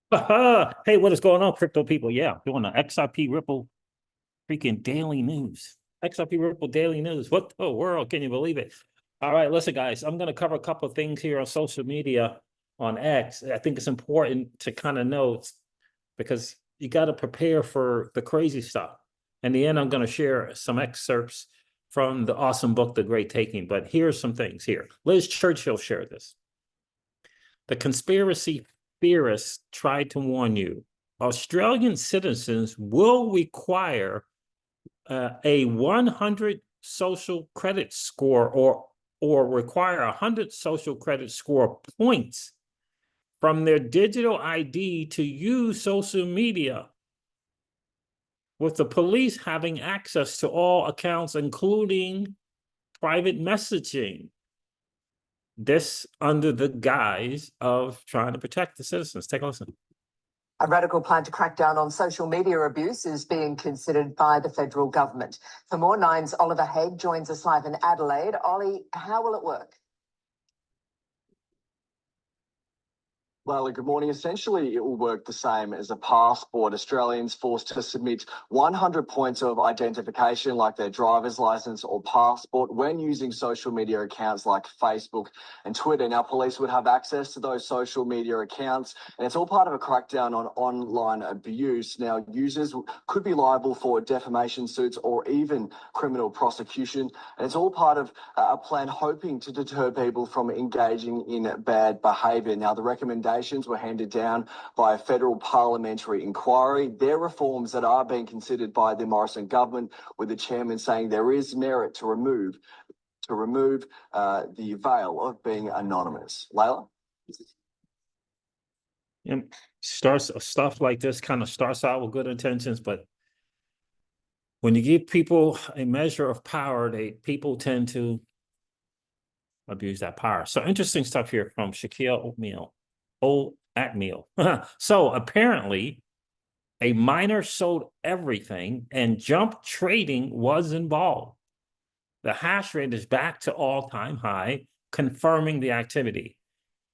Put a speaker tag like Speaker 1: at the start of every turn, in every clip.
Speaker 1: Hey, what is going on, crypto people? Yeah, doing the XRP Ripple freaking daily news. XRP Ripple daily news. What the world? Can you believe it? All right, listen, guys, I'm going to cover a couple of things here on social media on X. I think it's important to kind of know because you got to prepare for the crazy stuff. In the end, I'm going to share some excerpts from the awesome book, The Great Taking. But here's some things here. Liz Churchill shared this. The conspiracy theorists tried to warn you. Australian citizens will require a 100 social credit score or require 100 social credit score points from their digital ID to use social media, with the police having access to all accounts, including private messaging. This under the guise of trying to protect the citizens. Take a listen.
Speaker 2: A radical plan to crack down on social media abuse is being considered by the federal government. For more, Nine's Oliver Haig joins us live in Adelaide. Ollie, how will it work?
Speaker 3: Layla, good morning. Essentially, it will work the same as a passport. Australians forced to submit 100 points of identification, like their driver's license or passport, when using social media accounts like Facebook and Twitter. Now, police would have access to those social media accounts, and it's all part of a crackdown on online abuse. Now, users could be liable for defamation suits or even criminal prosecution, and it's all part of a plan hoping to deter people from engaging in bad behaviour. Now, the recommendation were handed down by a federal parliamentary inquiry. They're reforms that are being considered by the Morrison government, with the chairman saying there is merit to remove the veil of being anonymous. Layla?
Speaker 1: Stuff like this kind of starts out with good intentions, but when you give people a measure of power, people tend to abuse that power. So interesting stuff here from Shaquille O'Neal. So apparently a miner sold everything and jump trading was involved. The hash rate is back to all-time high, confirming the activity.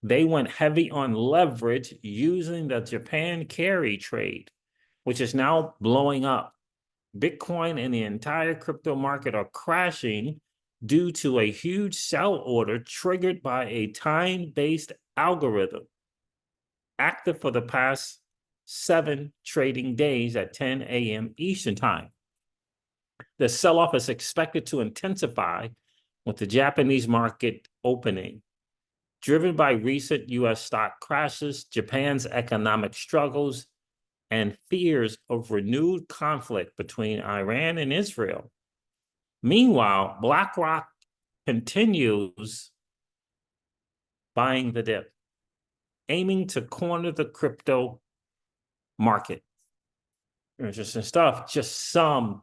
Speaker 1: They went heavy on leverage using the Japan carry trade, which is now blowing up. Bitcoin and the entire crypto market are crashing due to a huge sell order triggered by a time-based algorithm active for the past 7 trading days at 10 a.m. Eastern time. The sell-off is expected to intensify with the Japanese market opening. Driven by recent U.S. stock crashes, Japan's economic struggles, and fears of renewed conflict between Iran and Israel. Meanwhile, BlackRock continues buying the dip, aiming to corner the crypto market. Interesting stuff. Just some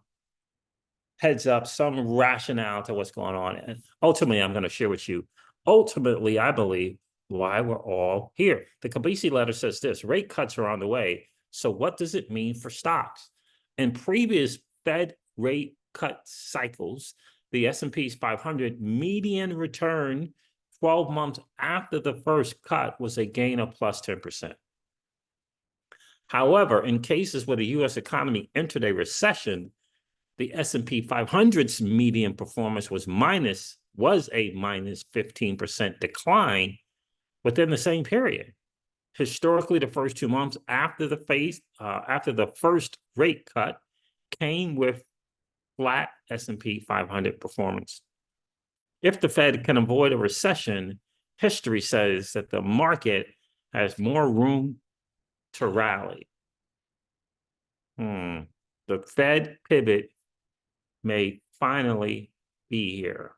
Speaker 1: heads up, some rationale to what's going on. And ultimately, I'm going to share with you. Ultimately, I believe why we're all here. The Kabisi letter says this: rate cuts are on the way. So what does it mean for stocks? In previous Fed rate cut cycles, the S&P's 500 median return 12 months after the first cut was a gain of plus 10%. However, in cases where the U.S. economy entered a recession, the S&P 500's median performance was a minus 15% decline within the same period. Historically, the first 2 months after the first rate cut came with flat S&P 500 performance. If the Fed can avoid a recession, history says that the market has more room to rally. The Fed pivot may finally be here.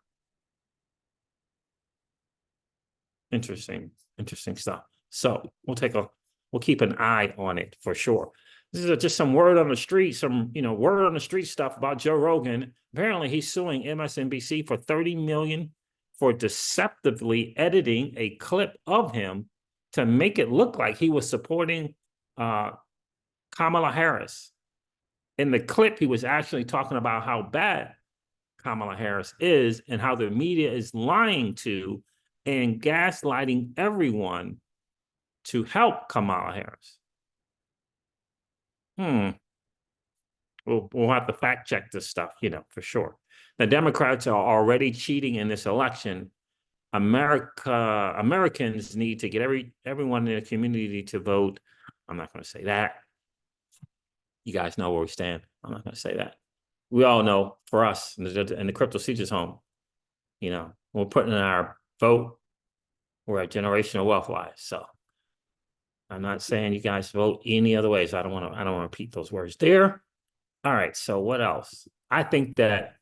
Speaker 1: Interesting stuff. So we'll keep an eye on it for sure. This is just some word on the street, word on the street stuff about Joe Rogan. Apparently, he's suing MSNBC for $30 million for deceptively editing a clip of him to make it look like he was supporting Kamala Harris. In the clip, he was actually talking about how bad Kamala Harris is and how the media is lying to and gaslighting everyone to help Kamala Harris. We'll have to fact check this stuff, for sure. The Democrats are already cheating in this election. Americans need to get everyone in the community to vote. I'm not going to say that. You guys know where we stand. I'm not going to say that. We all know, for us in the crypto teachers home, we're putting in our vote. We're at generational wealth wise. So I'm not saying you guys vote any other ways. I don't want to repeat those words there. All right. So what else? I think that,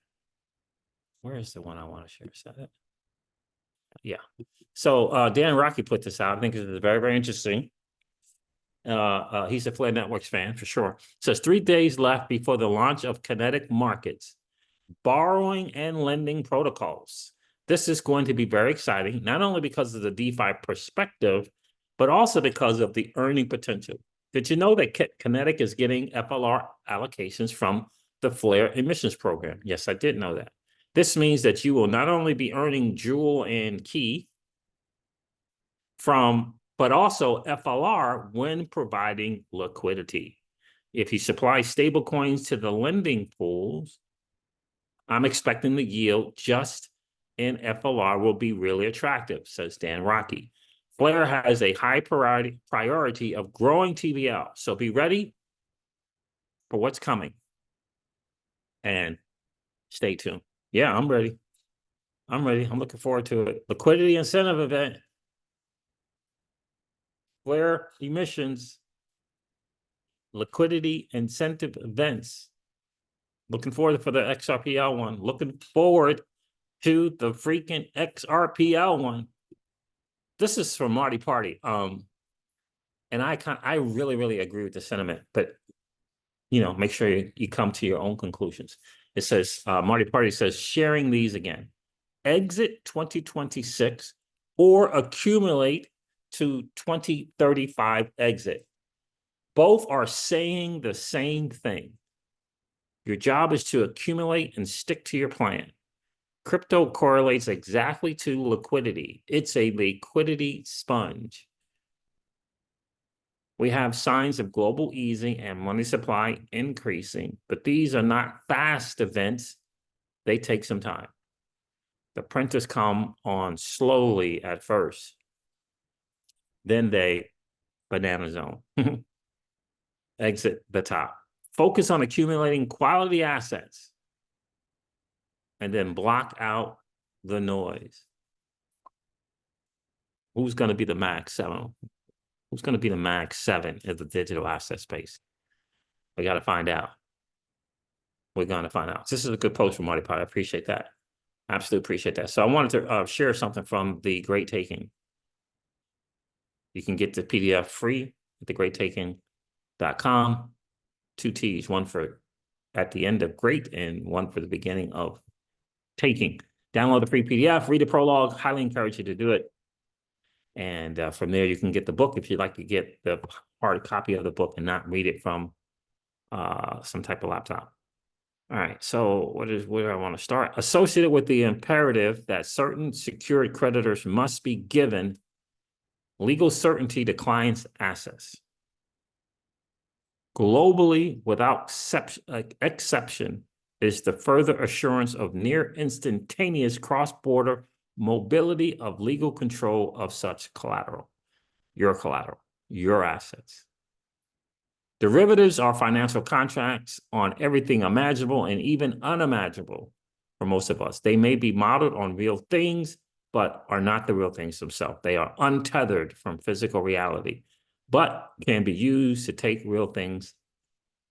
Speaker 1: where is the one I want to share? Is that it? Yeah. So Dan Rocky put this out. I think it is very, very interesting. He's a Flare Networks fan for sure. It says 3 days left before the launch of kinetic markets, borrowing and lending protocols. This is going to be very exciting, not only because of the DeFi perspective, but also because of the earning potential. Did you know that Kinetic is getting FLR allocations from the Flare emissions program? Yes, I did know that. This means that you will not only be earning Jewel and Key but also FLR when providing liquidity. If you supply stable coins to the lending pools, I'm expecting the yield just in FLR will be really attractive, says Dan Rocky. Flare has a high priority of growing TVL, so be ready for what's coming. And stay tuned. Yeah, I'm ready. I'm looking forward to it. Liquidity incentive event. Flare emissions. Liquidity incentive events. Looking forward for the XRPL one. Looking forward to the freaking XRPL one. This is from Marty Party. And I really, really agree with the sentiment, but make sure you come to your own conclusions. It says, Marty Party says, sharing these again. Exit 2026 or accumulate to 2035 exit. Both are saying the same thing. Your job is to accumulate and stick to your plan. Crypto correlates exactly to liquidity. It's a liquidity sponge. We have signs of global easing and money supply increasing, but these are not fast events. They take some time. The printers come on slowly at first. Then they banana zone. Exit the top. Focus on accumulating quality assets and then block out the noise. Who's going to be the Mag 7? Who's going to be the Mag 7 in the digital asset space? We got to find out. We're going to find out. This is a good post from Marty Pot. I appreciate that. Absolutely appreciate that. So I wanted to share something from The Great Taking. You can get the PDF free at thegreattaking.com. 2 T's, one for at the end of great and one for the beginning of taking. Download the free PDF, read the prologue. Highly encourage you to do it. And from there, you can get the book if you'd like to get the hard copy of the book and not read it from some type of laptop. All right, so where do I want to start? Associated with the imperative that certain secured creditors must be given legal certainty to clients' assets. Globally, without exception, is the further assurance of near instantaneous cross-border mobility of legal control of such collateral, your assets. Derivatives are financial contracts on everything imaginable and even unimaginable for most of us. They may be modeled on real things, but are not the real things themselves. They are untethered from physical reality, but can be used to take real things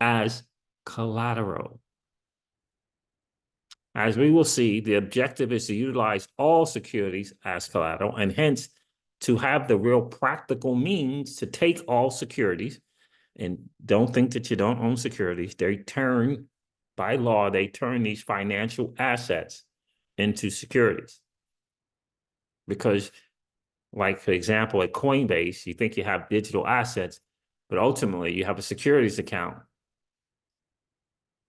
Speaker 1: as collateral. As we will see, the objective is to utilize all securities as collateral, and hence to have the real practical means to take all securities. And don't think that you don't own securities. By law, they turn these financial assets into securities. Because, like, for example, at Coinbase, you think you have digital assets, but ultimately you have a securities account,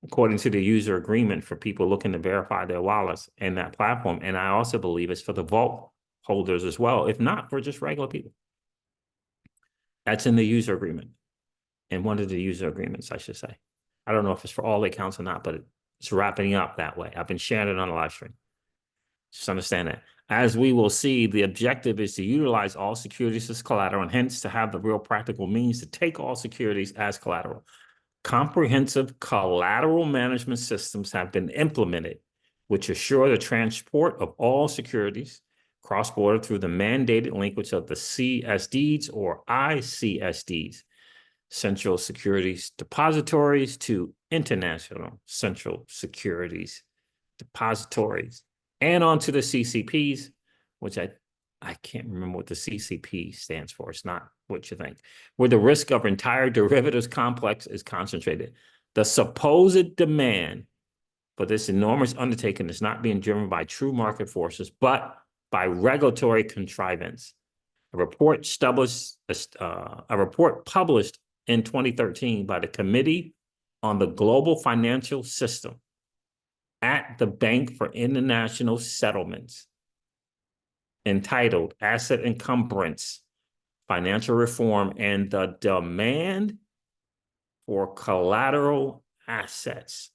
Speaker 1: according to the user agreement for people looking to verify their wallets in that platform. And I also believe it's for the vault holders as well, if not for just regular people. That's in the user agreement. in one of the user agreements, I should say. I don't know if it's for all the accounts or not, but it's wrapping up that way. I've been sharing it on the live stream. Just understand that. As we will see, the objective is to utilize all securities as collateral and hence to have the real practical means to take all securities as collateral. Comprehensive collateral management systems have been implemented, which assure the transport of all securities cross-border through the mandated linkage of the CSDs or ICSDs, Central Securities Depositories, to International Central Securities Depositories, and onto the CCPs, which I can't remember what the CCP stands for. It's not what you think, where the risk of entire derivatives complex is concentrated. The supposed demand for this enormous undertaking is not being driven by true market forces, but by regulatory contrivance. A report published in 2013 by the Committee on the Global Financial System at the Bank for International Settlements, entitled Asset Encumbrance, Financial Reform, and the Demand for Collateral Assets,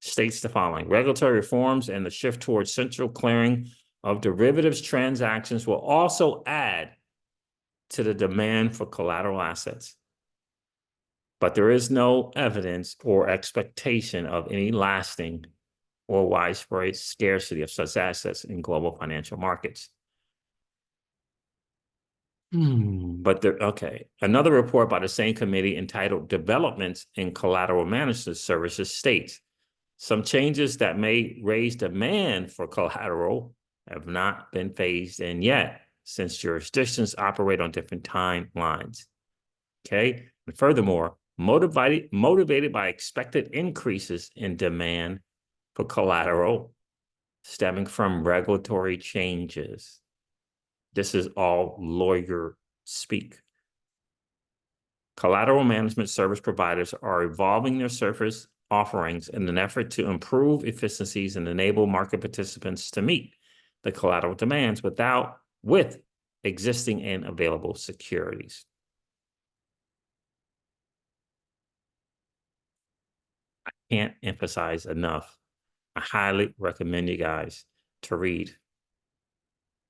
Speaker 1: states the following: regulatory reforms and the shift towards central clearing of derivatives transactions will also add to the demand for collateral assets. But there is no evidence or expectation of any lasting or widespread scarcity of such assets in global financial markets. Okay. Another report by the same committee entitled Developments in Collateral Management Services states some changes that may raise demand for collateral have not been phased in yet, since jurisdictions operate on different timelines. Okay. And furthermore, motivated by expected increases in demand for collateral stemming from regulatory changes. This is all lawyer speak. Collateral management service providers are evolving their service offerings in an effort to improve efficiencies and enable market participants to meet the collateral demands with existing and available securities. I can't emphasize enough. I highly recommend you guys to read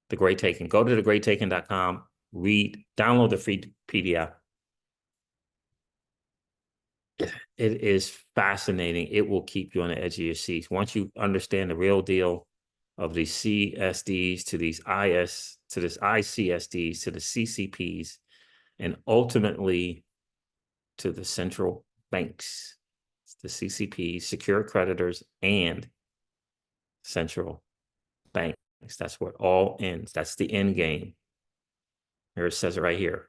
Speaker 1: The Great Taking. Go to thegreattaking.com, read, download the free PDF. It is fascinating. It will keep you on the edge of your seats. Once you understand the real deal of these CSDs to these to this ICSDs, to the CCPs, and ultimately to the central banks, the CCPs, secure creditors, and central banks. That's where it all ends. That's the end game. Here it says it right here.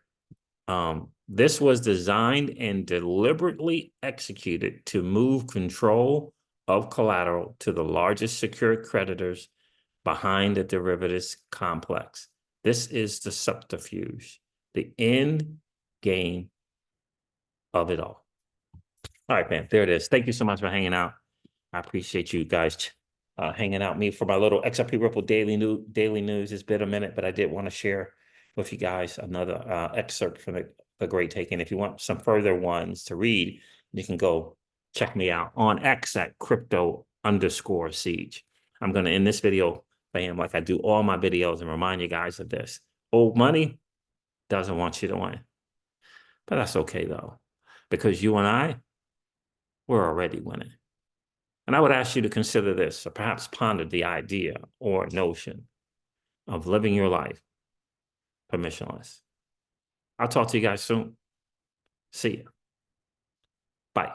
Speaker 1: This was designed and deliberately executed to move control of collateral to the largest secured creditors behind the derivatives complex. This is the subterfuge, the end game of it all. All right, man, there it is. Thank you so much for hanging out. I appreciate you guys hanging out with me for my little XRP Ripple daily news. It's been a minute, but I did want to share with you guys another excerpt from the Great Taking. If you want some further ones to read, you can go check me out on X at crypto_siege. I'm going to end this video, bam, like I do all my videos, and remind you guys of this. Old money doesn't want you to win. But that's okay, though, because you and I, we're already winning. And I would ask you to consider this, or perhaps ponder the idea or notion of living your life permissionless. I'll talk to you guys soon. See ya. Bye.